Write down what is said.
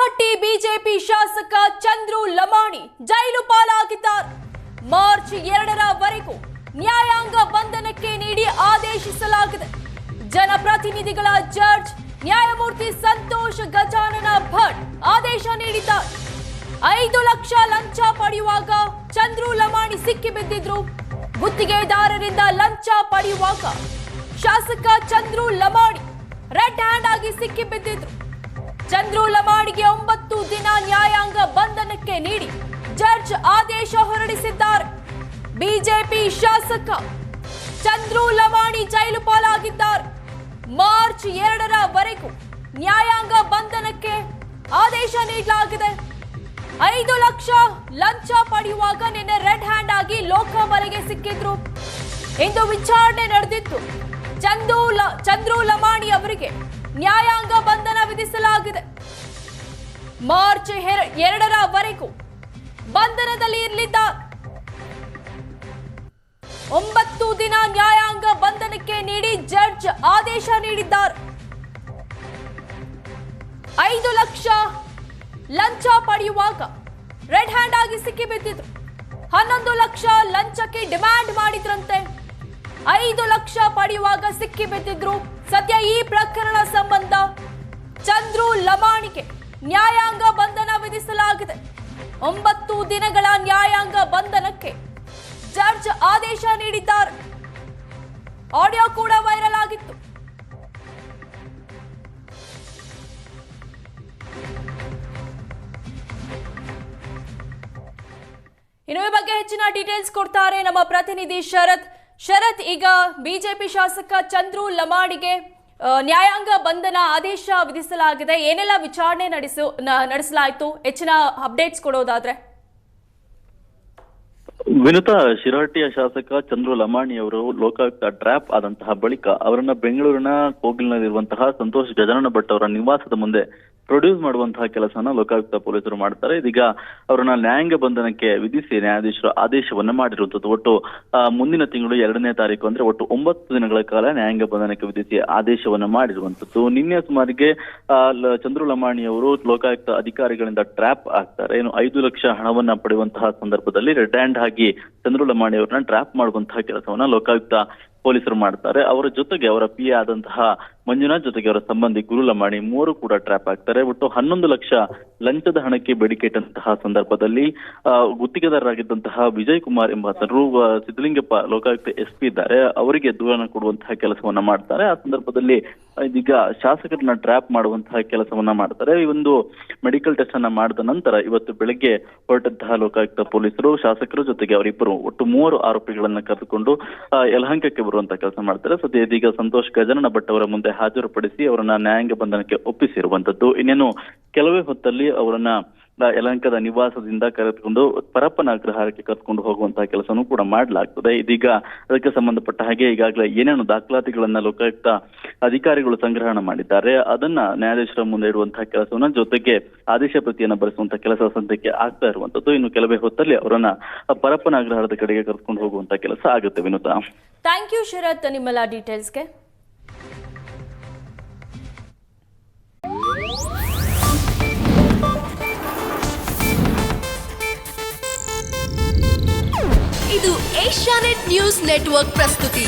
Shirahatti BJP ಶಾಸಕ ಚಂದ್ರು ಲಮಾಣಿ ಜೈಲು ಪಾಲಾಗಿದ್ದಾರೆ. March 2ರವರೆಗೂ ನ್ಯಾಯಾಂಗ ಬಂಧನಕ್ಕೆ ನೀಡಿ ಆದೇಶಿಸಲಾಗಿದೆ. ಜನಪ್ರತಿನಿಧಿಗಳ ಜಡ್ಜ್ ನ್ಯಾಯಮೂರ್ತಿ ಸಂತೋಷ್ ಗಜಾನನ ಭಟ್ ಆದೇಶ ನೀಡಿದ್ದಾರೆ. 5 ಲಕ್ಷ ಲಂಚ ಪಡೆಯುವಾಗ ಚಂದ್ರು ಲಮಾಣಿ ಸಿಕ್ಕಿಬಿದ್ದಿದ್ರು. ಗುತ್ತಿಗೆದಾರರಿಂದ ಲಂಚ ಪಡೆಯುವಾಗ ಶಾಸಕ ಚಂದ್ರು ಲಮಾಣಿ ರೆಡ್ ಹ್ಯಾಂಡ್ ಆಗಿ ಸಿಕ್ಕಿಬಿದ್ದಿದ್ರು. ಚಂದ್ರು ಲಮಾಣಿಗೆ 9 ದಿನ ನ್ಯಾಯಾಂಗ ಬಂಧನಕ್ಕೆ ನೀಡಿ ಜಡ್ಜ್ ಆದೇಶ ಹೊರಡಿಸಿದ್ದಾರೆ. ಬಿಜೆಪಿ ಶಾಸಕ ಚಂದ್ರು ಲಮಾಣಿ ಜೈಲು ಪಾಲಾಗಿದ್ದಾರೆ. ಮಾರ್ಚ್ 2ರವರೆಗೂ ನ್ಯಾಯಾಂಗ ಬಂಧನಕ್ಕೆ ಆದೇಶ ನೀಡಲಾಗಿದೆ. 5 ಲಕ್ಷ ಲಂಚ ಪಡೆಯುವಾಗ ನಿನ್ನೆ ರೆಡ್ ಹ್ಯಾಂಡ್ ಆಗಿ ಲೋಕಾಬಲೆಗೆ ಸಿಕ್ಕಿದ್ರು. ಇಂದು ವಿಚಾರಣೆ ನಡೆದಿತ್ತು. ಚಂದ್ರು ಲಮಾಣಿ ಅವರಿಗೆ ನ್ಯಾಯಾಂಗ ಬಂಧನ ವಿಧಿಸಲಾಗಿದೆ. ಮಾರ್ಚ್ 2ರವರೆಗೂ ಬಂಧನದಲ್ಲಿ ಇರಲಿದ್ದಾರೆ. 9 ದಿನ ನ್ಯಾಯಾಂಗ ಬಂಧನಕ್ಕೆ ನೀಡಿ ಜಡ್ಜ್ ಆದೇಶ ನೀಡಿದ್ದಾರೆ. 5 ಲಕ್ಷ ಲಂಚ ಪಡೆಯುವಾಗ ರೆಡ್ ಹ್ಯಾಂಡ್ ಆಗಿ ಸಿಕ್ಕಿಬಿದ್ದಿದ್ರು. 11 ಲಕ್ಷ ಲಂಚಕ್ಕೆ ಡಿಮ್ಯಾಂಡ್ ಮಾಡಿದ್ರಂತೆ. 5 ಲಕ್ಷ ಪಡೆಯುವಾಗ ಸಿಕ್ಕಿಬಿದ್ದಿದ್ರು. ಸದ್ಯ ಈ ಪ್ರಕರಣ ಸಂಬಂಧ ಚಂದ್ರು ಲಮಾಣಿಗೆ ನ್ಯಾಯಾಂಗ ಬಂಧನ ವಿಧಿಸಲಾಗಿದೆ. 9 ದಿನಗಳ ನ್ಯಾಯಾಂಗ ಬಂಧನಕ್ಕೆ ಜಡ್ಜ್ ಆದೇಶ ನೀಡಿದ್ದಾರೆ. ಆಡಿಯೋ ಕೂಡ ವೈರಲ್ ಆಗಿತ್ತು. ಇನ್ನು ಈ ಬಗ್ಗೆ ಹೆಚ್ಚಿನ ಡೀಟೇಲ್ಸ್ ಕೊಡ್ತಾರೆ ನಮ್ಮ ಪ್ರತಿನಿಧಿ ಶರತ್. ಈಗ ಬಿಜೆಪಿ ಶಾಸಕ ಚಂದ್ರು ಲಮಾಣಿಗೆ ನ್ಯಾಯಾಂಗ ಬಂಧನ ಆದೇಶ ವಿಧಿಸಲಾಗಿದೆ. ಏನೆಲ್ಲ ವಿಚಾರಣೆ ನಡೆಸಲಾಯಿತು? ಹೆಚ್ಚಿನ ಅಪ್ಡೇಟ್ಸ್ ಕೊಡೋದಾದ್ರೆ. ವಿನುತಾ, ಶಿರಹಟ್ಟಿಯ ಶಾಸಕ ಚಂದ್ರು ಲಮಾಣಿ ಅವರು ಲೋಕಾಯುಕ್ತ ಟ್ರ್ಯಾಪ್ ಆದಂತಹ ಬಳಿಕ ಅವರನ್ನ ಬೆಂಗಳೂರಿನ ಕೋಗಿಲ್ನಲ್ಲಿರುವಂತಹ ಸಂತೋಷ್ ಗಜಾನನ ಭಟ್ ಅವರ ನಿವಾಸದ ಮುಂದೆ ಪ್ರೊಡ್ಯೂಸ್ ಮಾಡುವಂತಹ ಕೆಲಸನ ಲೋಕಾಯುಕ್ತ ಪೊಲೀಸರು ಮಾಡ್ತಾರೆ. ಇದೀಗ ಅವರನ್ನ ನ್ಯಾಯಾಂಗ ಬಂಧನಕ್ಕೆ ವಿಧಿಸಿ ನ್ಯಾಯಾಧೀಶರು ಆದೇಶವನ್ನ ಮಾಡಿರುವಂತದ್ದು. ಒಟ್ಟು ಮುಂದಿನ ತಿಂಗಳು 2ನೇ ತಾರೀಕು ಅಂದ್ರೆ ಒಟ್ಟು 9 ದಿನಗಳ ಕಾಲ ನ್ಯಾಯಾಂಗ ಬಂಧನಕ್ಕೆ ವಿಧಿಸಿ ಆದೇಶವನ್ನ ಮಾಡಿರುವಂತದ್ದು. ನಿನ್ನೆ ಸುಮಾರಿಗೆ ಚಂದ್ರು ಲಮಾಣಿ ಅವರು ಲೋಕಾಯುಕ್ತ ಅಧಿಕಾರಿಗಳಿಂದ ಟ್ರ್ಯಾಪ್ ಆಗ್ತಾರೆ. ಏನು 5 ಲಕ್ಷ ಹಣವನ್ನ ಪಡೆಯುವಂತಹ ಸಂದರ್ಭದಲ್ಲಿ ರೆಡ್ ಹ್ಯಾಂಡ್ ಆಗಿ ಚಂದ್ರು ಲಮಾಣಿ ಅವರನ್ನ ಟ್ರ್ಯಾಪ್ ಮಾಡುವಂತಹ ಕೆಲಸವನ್ನ ಲೋಕಾಯುಕ್ತ ಪೊಲೀಸರು ಮಾಡ್ತಾರೆ. ಅವರ ಜೊತೆಗೆ ಅವರ ಪಿ ಆದಂತಹ ಮಂಜುನಾಥ್ ಜೊತೆಗೆ ಅವರ ಸಂಬಂಧಿ ಗುರು ಲಮಾಣಿ 3 ಕೂಡ ಟ್ರ್ಯಾಪ್ ಆಗ್ತಾರೆ. ಒಟ್ಟು 11 ಲಕ್ಷ ಲಂಚದ ಹಣಕ್ಕೆ ಬೇಡಿಕೆ ಇಟ್ಟಂತಹ ಸಂದರ್ಭದಲ್ಲಿ ಗುತ್ತಿಗೆದಾರರಾಗಿದ್ದಂತಹ ವಿಜಯ್ ಕುಮಾರ್ ಎಂಬಾತರು ಸಿದ್ದಲಿಂಗಪ್ಪ ಲೋಕಾಯುಕ್ತ SP ಇದ್ದಾರೆ, ಅವರಿಗೆ ದೂರನ್ನು ಕೊಡುವಂತಹ ಕೆಲಸವನ್ನ ಮಾಡ್ತಾರೆ. ಆ ಸಂದರ್ಭದಲ್ಲಿ ಇದೀಗ ಶಾಸಕರನ್ನ ಟ್ರ್ಯಾಪ್ ಮಾಡುವಂತಹ ಕೆಲಸವನ್ನ ಮಾಡ್ತಾರೆ. ಈ ಒಂದು ಮೆಡಿಕಲ್ ಟೆಸ್ಟ್ ಅನ್ನ ಮಾಡಿದ ನಂತರ ಇವತ್ತು ಬೆಳಗ್ಗೆ ಹೊರಟಂತಹ ಲೋಕಾಯುಕ್ತ ಪೊಲೀಸರು ಶಾಸಕರ ಜೊತೆಗೆ ಅವರಿಬ್ಬರು ಒಟ್ಟು 3 ಆರೋಪಿಗಳನ್ನ ಕರೆದುಕೊಂಡು ಯಲಹಂಕಕ್ಕೆ ಬರುವಂತಹ ಕೆಲಸ ಮಾಡ್ತಾರೆ. ಸದ್ಯ ಇದೀಗ ಸಂತೋಷ್ ಗಜಾನನ ಭಟ್ ಅವರ ಮುಂದೆ ಹಾಜರುಪಡಿಸಿ ಅವರನ್ನ ನ್ಯಾಯಾಂಗ ಬಂಧನಕ್ಕೆ ಒಪ್ಪಿಸಿರುವಂತದ್ದು. ಇನ್ನೇನು ಕೆಲವೇ ಹೊತ್ತಲ್ಲಿ ಅವರನ್ನ ಯಲಹಂಕದ ನಿವಾಸದಿಂದ ಕರೆದುಕೊಂಡು ಪರಪ್ಪನ ಅಗ್ರಹಾರಕ್ಕೆ ಕರೆದುಕೊಂಡು ಹೋಗುವಂತಹ ಕೆಲಸನೂ ಕೂಡ ಮಾಡಲಾಗ್ತದೆ. ಇದೀಗ ಅದಕ್ಕೆ ಸಂಬಂಧಪಟ್ಟ ಹಾಗೆ ಈಗಾಗಲೇ ಏನೇನು ದಾಖಲಾತಿಗಳನ್ನ ಲೋಕಾಯುಕ್ತ ಅಧಿಕಾರಿಗಳು ಸಂಗ್ರಹಣ ಮಾಡಿದ್ದಾರೆ ಅದನ್ನ ನ್ಯಾಯಾಧೀಶರ ಮುಂದೆ ಇಡುವಂತಹ ಕೆಲಸವನ್ನ, ಜೊತೆಗೆ ಆದೇಶ ಪ್ರತಿಯನ್ನ ಬರೆಸುವಂತಹ ಕೆಲಸ ಸದ್ಯಕ್ಕೆ ಆಗ್ತಾ ಇರುವಂತದ್ದು. ಇನ್ನು ಕೆಲವೇ ಹೊತ್ತಲ್ಲಿ ಅವರನ್ನ ಪರಪ್ಪನ ಅಗ್ರಹಾರದ ಕಡೆಗೆ ಕರೆದುಕೊಂಡು ಹೋಗುವಂತಹ ಕೆಲಸ ಆಗುತ್ತೆ. ವಿನುತಾ, ಥ್ಯಾಂಕ್ ಯು ಶರತ್ ನಿಮ್ಮೆಲ್ಲ ಡೀಟೇಲ್ಸ್ಗೆ. ಇದು ಏಷ್ಯಾನೆಟ್ ನ್ಯೂಸ್ ನೆಟ್ವರ್ಕ್ ಪ್ರಸ್ತುತಿ.